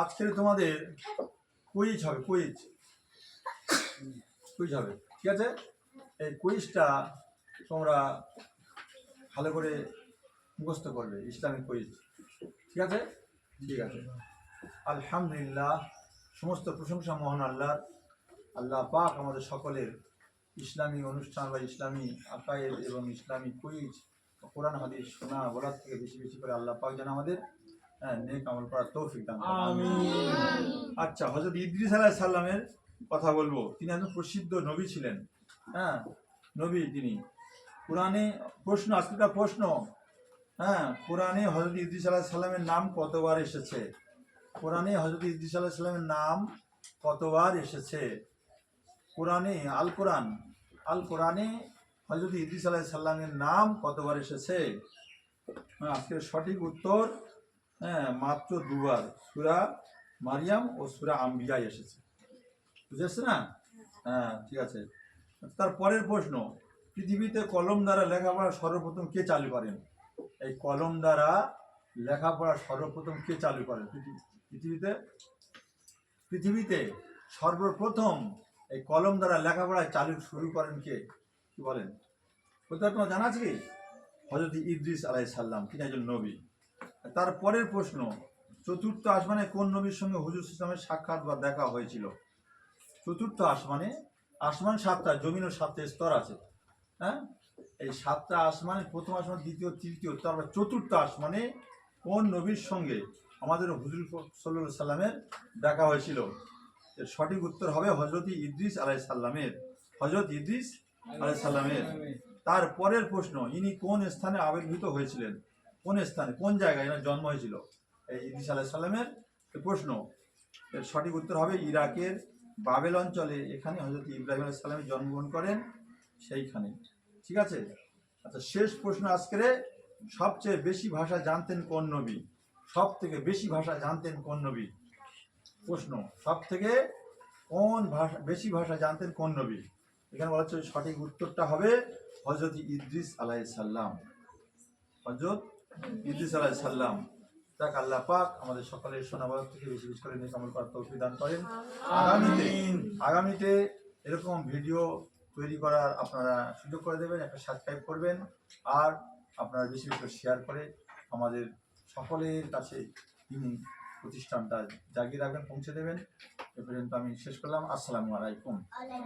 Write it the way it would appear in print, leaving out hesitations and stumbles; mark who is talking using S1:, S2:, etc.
S1: আজকের তোমাদের কুইজ হবে, কুইজ হবে, ঠিক আছে? এই কুইজটা তোমরা ভালো করে মুখস্থ করবে, ইসলামিক কুইজ, ঠিক আছে? ঠিক আছে। আলহামদুলিল্লাহ, সমস্ত প্রশংসা মহান আল্লাহর। আল্লাহ পাক আমাদের সকলের ইসলামী অনুষ্ঠান বা ইসলামী আকায়েদ এবং ইসলামী কুইজ কোরআন হাদিস শোনা বলার থেকে বেশি বেশি করে আল্লাহ পাক যেন আমাদের নেক আমল করার তৌফিক দান করেন। আমিন। আচ্ছা, হযরত ইদ্রিস আলাইহিস সালামের কথা বলবো। তিনি একজন প্রসিদ্ধ নবী ছিলেন। নবী তিনি। কোরআনে প্রশ্ন, আজকের প্রশ্ন, কোরআনে হযরত ইদ্রিস আলাইহিস সালামের নাম কতবার এসেছে? কোরআনে হযরত ইদ্রিস আলাইহিস সালামের নাম কতবার এসেছে? কোরআনে আল কোরআনে হযরত ইদ্রিস আলাইহিস সালামের নাম কতবার এসেছে? আজকের সঠিক উত্তর মাত্র দুবার, সূরা মারিয়াম ও সূরা আম্বিয়ায় এসেছে। বুঝেছ না? ঠিক আছে। তার পরের প্রশ্ন, পৃথিবীতে কলম দ্বারা লেখাপড়া সর্বপ্রথম কে চালু করেন? এই কলম দ্বারা লেখাপড়া সর্বপ্রথম কে চালু করেন? পৃথিবীতে সর্বপ্রথম এই কলম দ্বারা লেখাপড়া চালু শুরু করেন কে? কি বলেন? বলতে তোমার জানা আছে কি? হযরত ইদ্রিস আলাইহিস সালাম, তিনি একজন নবী। তার পরের প্রশ্ন, চতুর্থ আসমানে কোন নবীর সঙ্গে হুজুর ইসলামের সাক্ষাৎ বা দেখা হয়েছিল? চতুর্থ আসমানে, আসমান সাতটা, জমিন ও সাতটা স্তর আছে। এই সাতটা আসমানে প্রথম আসমান, দ্বিতীয়, তৃতীয়, তারপর চতুর্থ আসমানে কোন নবীর সঙ্গে আমাদের হুজুর সাল্লাল্লাহু আলাইহি সাল্লামের দেখা হয়েছিল? এর সঠিক উত্তর হবে হযরত ইদ্রিস আলাইহিস সালামের। হযরত ইদ্রিস আলাইহিস সালামের। তার পরের প্রশ্ন, ইনি কোন স্থানে আবির্ভূত হয়েছিলেন? কোন স্থানে, কোন জায়গায় এনার জন্ম হয়েছিল? এই ইদ্রিস আলাইহিস সালামের প্রশ্ন। এর সঠিক উত্তর হবে ইরাকের বাবেল অঞ্চলে। এখানে হযরত ইব্রাহিম আলাইহিস সালাম জন্মগ্রহণ করেন, সেইখানে। ঠিক আছে। আচ্ছা, শেষ প্রশ্ন আজকের, সবচেয়ে বেশি ভাষা জানতেন কোন নবী? সব থেকে বেশি ভাষা জানতেন কোন নবী? প্রশ্ন, সব থেকে বেশি ভাষা জানতেন কোন নবী? এখানে বলা হচ্ছে সঠিক উত্তরটা হবে হযরত ইদ্রিস আলাইহিস সালাম। হযরত ইদ্রিস আলাইহিস সালাম। তাক আল্লাহ পাক আমাদের সকলের শোনাবার থেকে বেশি বেশি করে নেক আমল করার তৌফিক দান করেন। আগামীতে এরকম ভিডিও তৈরি করার আপনারা সুযোগ করে দেবেন, একটা সাবস্ক্রাইব করবেন, আর আপনারা বেশি বেশি শেয়ার করে আমাদের সকলের কাছে তিনি প্রতিষ্ঠানটা জাগিয়ে রাখবেন, পৌঁছে দেবেন। এ পর্যন্ত আমি শেষ করলাম। আসসালামু আলাইকুম।